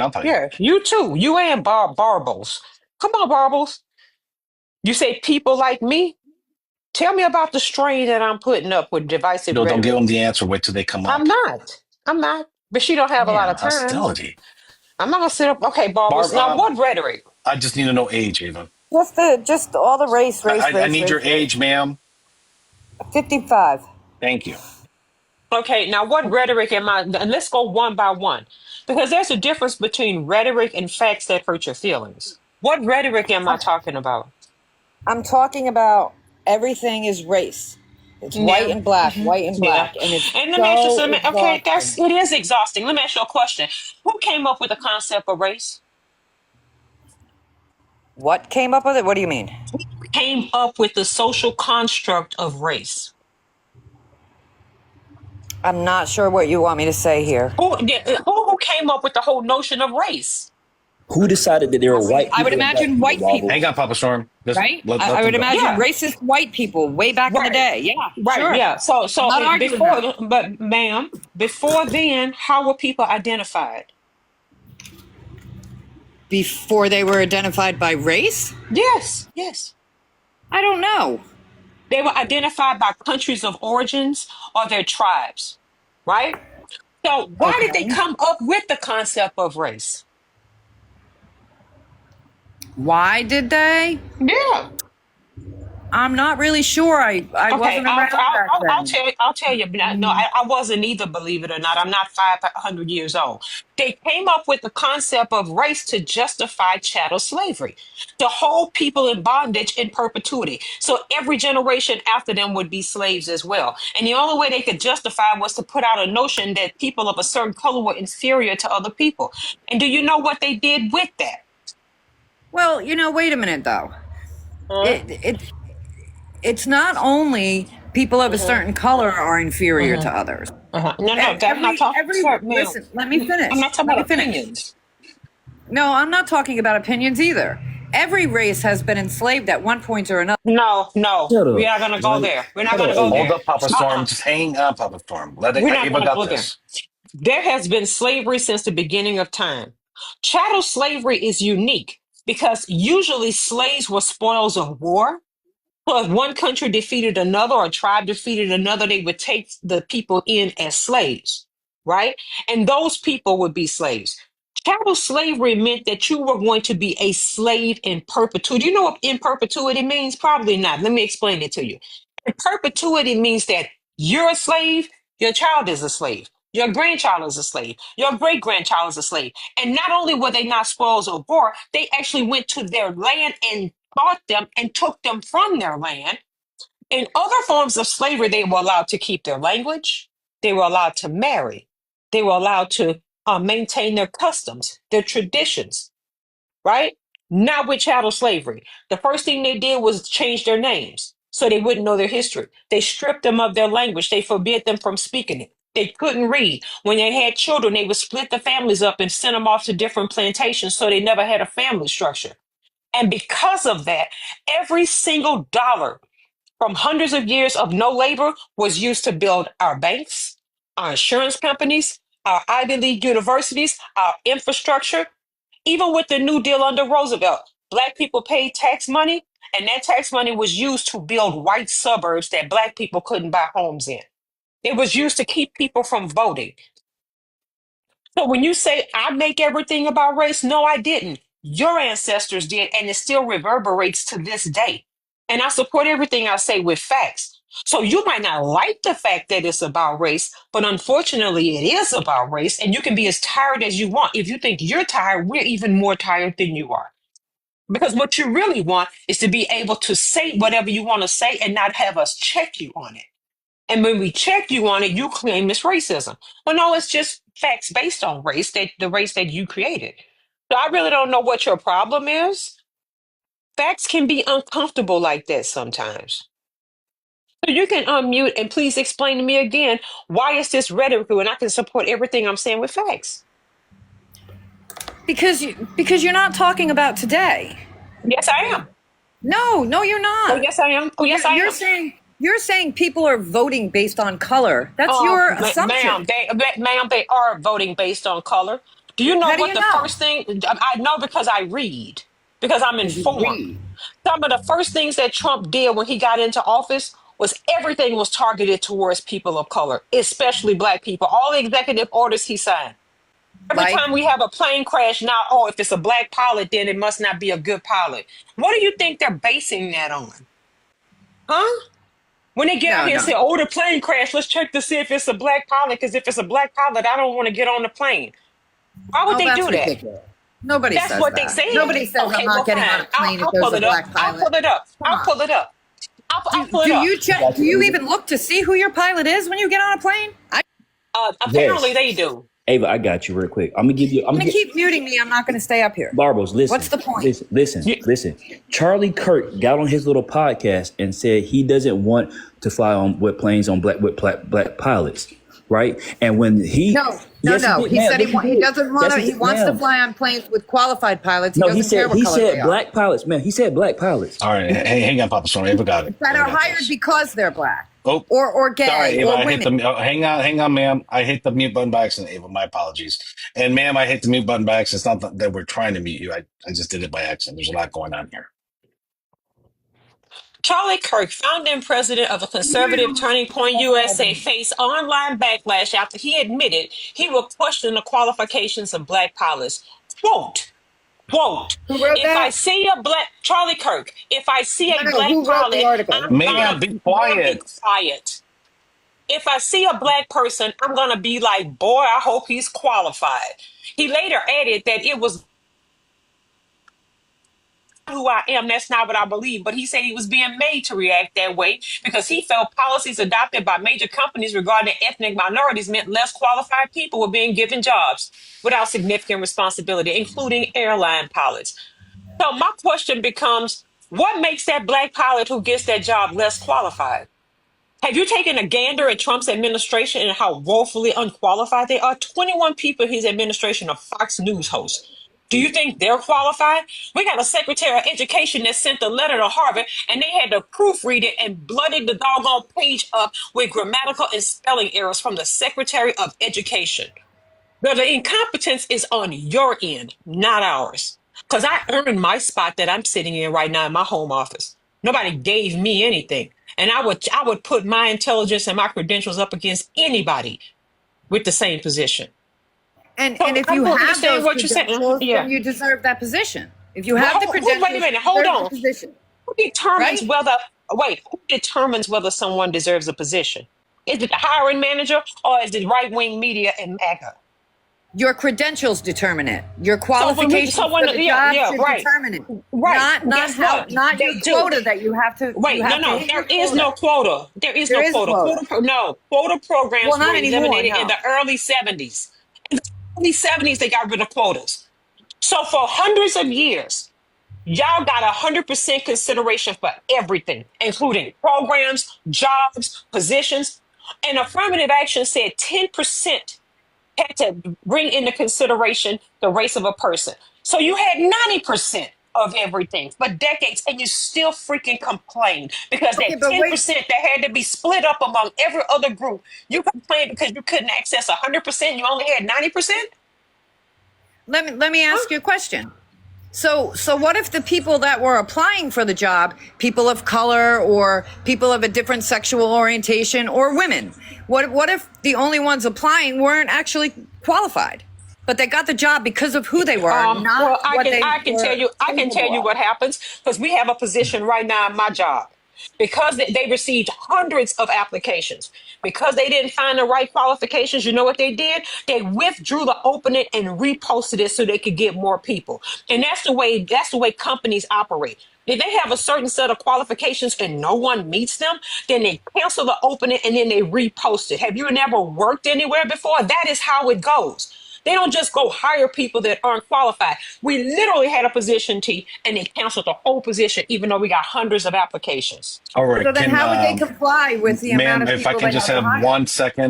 I'll tell you. Yeah, you too. You and Barbles. Come on, Barbles. You say people like me? Tell me about the strain that I'm putting up with divisive No, don't give rhetoric. them the answer. Wait till they come I'm up. not. I'm not. But she don't have a lot Man, of time. hostility. I'm not gonna sit up. Okay, Barbles. Barb, Now, what rhetoric? I just need to know age, Ava. Just all the race, race, I race, need your race, race. age, ma'am. 55. Thank you. Okay, now what rhetoric am I? And let's go one by one, because there's a difference between rhetoric and facts that hurt your feelings. What rhetoric am I talking about? I'm talking about everything is race. It's Yeah. white and Yeah. black, and it's And let me ask you so something. Okay, exhausting. it is exhausting. Let me ask you a question. Who came up with the concept of race? What came up with it? What do you mean? Came up with the social construct of race? I'm not sure what you want me to say here. Who came up with the whole notion of race? Who decided that there are white I would people and black imagine people, white people, Hang Marvel? on, Papa Storm. Just right? let I them would go. imagine Yeah. racist white people way back in the Right. day. Yeah, Right. sure. Yeah. So I'm not arguing that. but ma'am, before then, how were people identified? Before they were identified by race? Yes. Yes. I don't know. They were identified by countries of origins or their tribes, right? So why did they Okay. come up with the concept of race? Why did they? Yeah. I'm not really sure. I Okay, wasn't around back I'll then. tell you. I'll tell you. No, I wasn't either. Believe it or not, I'm not 500 years old. They came up with the concept of race to justify chattel slavery, to hold people in bondage in perpetuity. So every generation after them would be slaves as well. And the only way they could justify was to put out a notion that people of a certain color were inferior to other people. And do you know what they did with that? Well, wait a minute though. Uh, It it it's not only people of a uh, certain color are inferior uh, to others. No, no, I'm not talking. Every Sorry, ma'am. listen, let me I'm finish. not talking Let me about finish. opinions. No, I'm not talking about opinions either. Every race has been enslaved at one point or another. No, no, Shut we up. are gonna go there. We're not Shut gonna up, go Ava. Hold there. up, Papa Storm. Uh-uh. Just hang on, Papa Storm. We're not Ava gonna got go there. this. There has been slavery since the beginning of time. Chattel slavery is unique because usually slaves were spoils of war. So if one country defeated another or a tribe defeated another, they would take the people in as slaves, right? And those people would be slaves. Chattel slavery meant that you were going to be a slave in perpetuity. You know what in perpetuity means? Probably not. Let me explain it to you. In perpetuity means that you're a slave, your child is a slave, your grandchild is a slave, your great grandchild is a slave. And not only were they not spoils of war, they actually went to their land and bought them and took them from their land. In other forms of slavery, they were allowed to keep their language, they were allowed to marry, they were allowed to maintain their customs, their traditions, right? Not with chattel slavery. The first thing they did was change their names so they wouldn't know their history. They stripped them of their language, they forbid them from speaking it. They couldn't read. When they had children, they would split the families up and send them off to different plantations so they never had a family structure. And because of that, every single dollar from hundreds of years of no labor was used to build our banks, our insurance companies, our Ivy League universities, our infrastructure. Even with the New Deal under Roosevelt, Black people paid tax money, and that tax money was used to build white suburbs that Black people couldn't buy homes in. It was used to keep people from voting. So when you say I make everything about race, no, I didn't. Your ancestors did, and it still reverberates to this day. And I support everything I say with facts. So you might not like the fact that it's about race, but unfortunately it is about race, and you can be as tired as you want. If you think you're tired, we're even more tired than you are. Because what you really want is to be able to say whatever you want to say and not have us check you on it. And when we check you on it, you claim it's racism. Well, no, it's just facts based on race, that the race that you created. So I really don't know what your problem is. Facts can be uncomfortable like that sometimes. So you can unmute and please explain to me again, why is this rhetoric and I can support everything I'm saying with facts? Because you're not talking about today. Yes, I am. No, you're Oh, not. yes, I am. Oh, yes, I You're am. saying people are voting based on color. That's Oh, your assumption. ma'am, they are voting based on color. Do you know How do what you the know? first thing? I know because I read, because I'm Because you informed. read. Some of the first things that Trump did when he got into office was everything was targeted towards people of color, especially black people. All the executive orders he signed. Every Like, time we have a plane crash now, oh, if it's a black pilot, then it must not be a good pilot. What do you think they're basing that on? Huh? When they get out no, here and no. say, oh, the plane crashed, let's check to see if it's a black pilot, because if it's a black pilot, I don't want to get on the plane. Why would Oh, they that's do that? ridiculous. Nobody That's says what they that. said. Nobody says I'm Okay, not well, getting fine. on a plane if I'll there's pull a it up. black I'll pilot. pull it up. Come I'll on. pull it up. I'll pull it Do up. you check? Do you even look to see who your pilot is when you get on a plane? Apparently Yes. they do. Ava, I got you real quick. I'm gonna give you. I'm I'm gonna gonna get keep muting me. I'm not gonna stay up here. Barbos. Listen. What's the point? Listen. Charlie Kirk got on his little podcast and said he doesn't want to fly on with planes on black pilots, right? And when he No. Yes, He did, ma'am. said Yes, he doesn't want Yes, to. He wants to ma'am. fly on planes with qualified pilots. No, he he doesn't care said what he color said they black pilots, man. He said black pilots. All right, hang on, Papa Storm. Ava got it. that Ava are got hired this. because they're black Oh, or gay sorry, Ava. or I hit women. the. Hang on, ma'am. I hit the mute button by accident, Ava. My apologies. And ma'am, I hit the mute button by accident. It's not that we're trying to mute you. I just did it by accident. There's a lot going on here. Charlie Kirk, founder and president of a conservative Turning Point USA, faced online backlash after he admitted he would question the qualifications of black pilots. Quote, Who wrote if I that? see a black, Charlie Kirk, if I see a No, black who wrote the pilot, article? I'm Ma'am, gonna be be quiet. quiet. If I see a black person, I'm gonna be like, boy, I hope he's qualified. He later added that it was who I am. That's not what I believe. But he said he was being made to react that way because he felt policies adopted by major companies regarding ethnic minorities meant less qualified people were being given jobs without significant responsibility, including airline pilots. So my question becomes, what makes that black pilot who gets that job less qualified? Have you taken a gander at Trump's administration and how woefully unqualified they are? 21 people in his administration are Fox News hosts. Do you think they're qualified? We got a secretary of education that sent a letter to Harvard and they had to proofread it and blooded the doggone page up with grammatical and spelling errors from the secretary of education. But the incompetence is on your end, not ours. Because I earned my spot that I'm sitting in right now in my home office. Nobody gave me anything. And I would put my intelligence and my credentials up against anybody with the same position. And So if I you don't have understand those what you're saying. credentials, Yeah. then you deserve that position. If you have the Wait credentials, a minute, you hold deserve the on. position. Who determines Right? who determines whether someone deserves a position? Is it the hiring manager or is it right-wing media and MAGA? Your credentials determine it. Your So qualifications for the job should right. determine it. Right. Not Guess how, what? not They your do. quota that you have to. Wait, you have no. to hit There your is quota. no quota. There is There no is quota. quota. Quota programs Well, not were anymore, eliminated no. in the early 70s. In the early 70s, they got rid of quotas. So for hundreds of years, y'all got 100% consideration for everything, including programs, jobs, positions. And affirmative action said 10% had to bring into consideration the race of a person. So you had 90% of everything for decades, and you still freaking complained because Okay, that but 10% that had to be split up among every other group, you complained because you couldn't access 100%, you only had 90%? Let me ask you a question. So what if the people that were applying for the job, people of color or people of a different sexual orientation or women? What if the only ones applying weren't actually qualified, but they got the job because of who they were, not Well, what they I can were tell you capable of? what happens because we have a position right now in my job. Because they received hundreds of applications, because they didn't find the right qualifications, you know what they did? They withdrew the opening and reposted it so they could get more people. And that's the way companies operate. If they have a certain set of qualifications and no one meets them, then they cancel the opening and then they repost it. Have you never worked anywhere before? That is how it goes. They don't just go hire people that aren't qualified. We literally had a position, T, and they canceled the whole position, even though we got hundreds of applications. All right, So then how would they comply with the amount ma'am, of if people I can they just have to have hire? 1 second.